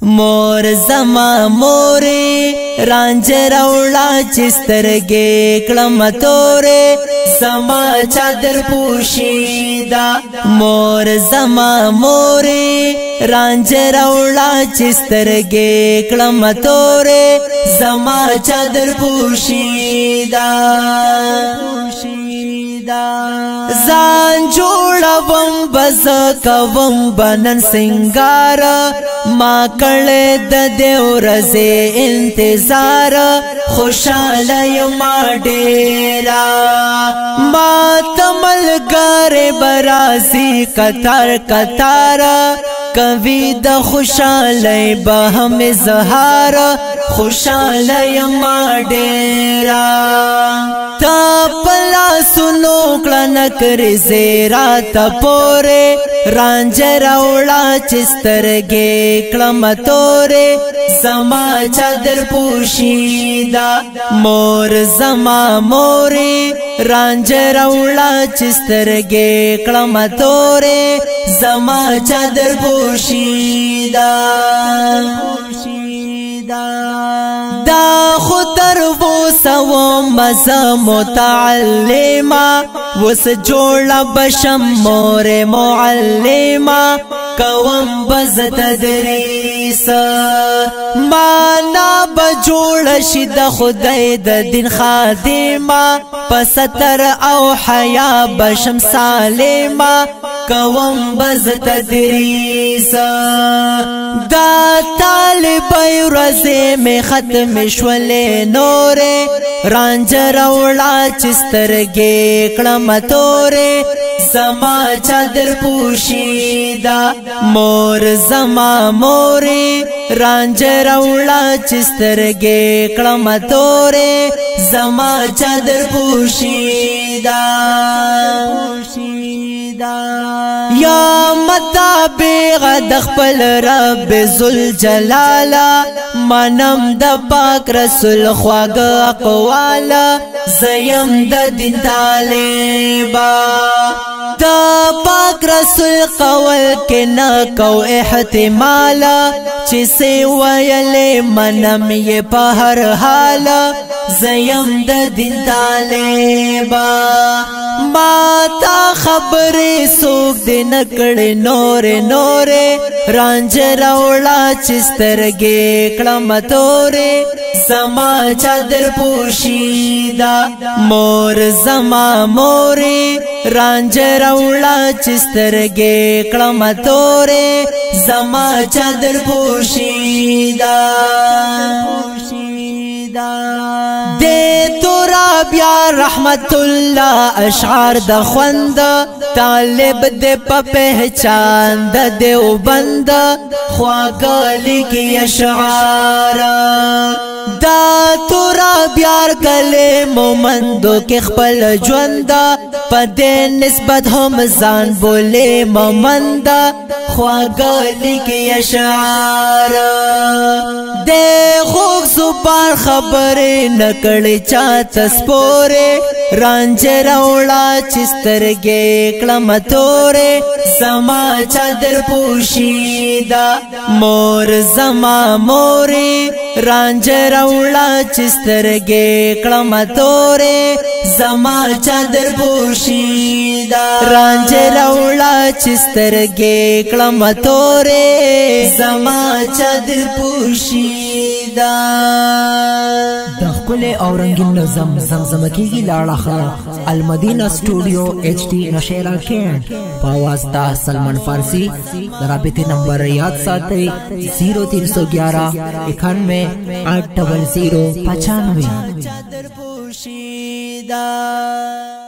مور زما مورې رانجه راوړه چې سترګې کړم تورې زما چادر پوشیدا مور زما مورې رانجه راوړه چې سترګې کړم تورې زما چادر پوشیدا ځان جوړوم بز کوم بنن سنگار ما کړه د دې ورځې انتظار خوشاله یم ډېرا ما تملګر برازي قطار قطار کوي د خوشاله به هم اظهار خوشاله یم ډېرا تا پلا سنو کړه کړې زیرا ته پورې رانجه راوړه چې سترګې کړم تورې زما چادر پوشیدا مور زما مورې رانجه راوړه چې سترګې کړم تورې زما چادر پوشیدا دا خطر وہ سو مزا متعلمہ وس جوڑا بشم مور معلمہ کوم بز تدریس مانا بجوڑ شد خدای د دین خادمہ پستر او حیا بشم سالمہ کوم بز تدریس دا طالب روزه می ختم شولې نورې رانجه راوړه چې سترګې کړم تورې زما چادر پوشیدا مور زما مورې رانجه راوړه چې سترګې کړم تورې زما چادر پوشیدا یا مطابق د خپل رب ذل جلالا منم د پاک رسول خواږه اقوال زیم د دین طالبا د پاک رسول قول کې نه کو احتمال چې سی ویلې منم یې په هر حال زیم د دین طالبا ما تا خبرې سوک دې نکړې نورې نورې رانجه راوړه چې سترګې کړم تورې زما چادر پوشیدا مور زما مورې رانجه راوړه چې سترګې کړم تورې زما چادر پوشیدا دے تورا بیا رحمت اللہ اشعار د خوند طالب دے پا پہچان د دیوبند خواگالی کی اشعار دا تورا بیار گلے مومندو کے خپل جوند پا دے نسبت ہم زان بولے مومند خواگالی کی اشعار دے خوک زبان خبرې نکړې چاته سپورې رانجه راوړه چې سترګې کړم تورې زما چادر پوشیدا مور زما مورې رانجه راوړه چې سترګې کړم تورې زما چادر پوشیدا رانجه راوړه چې سترګې کړم تورې زما چادر پوشیدا د خپل او رنگین نظم زمزمکیږي لاړه المدینه سټوډیو ایچ डी نشیرا کین په आवाज د سلمان فارسی د رابطه نمبر یاد ساتئ 0311 91 800 95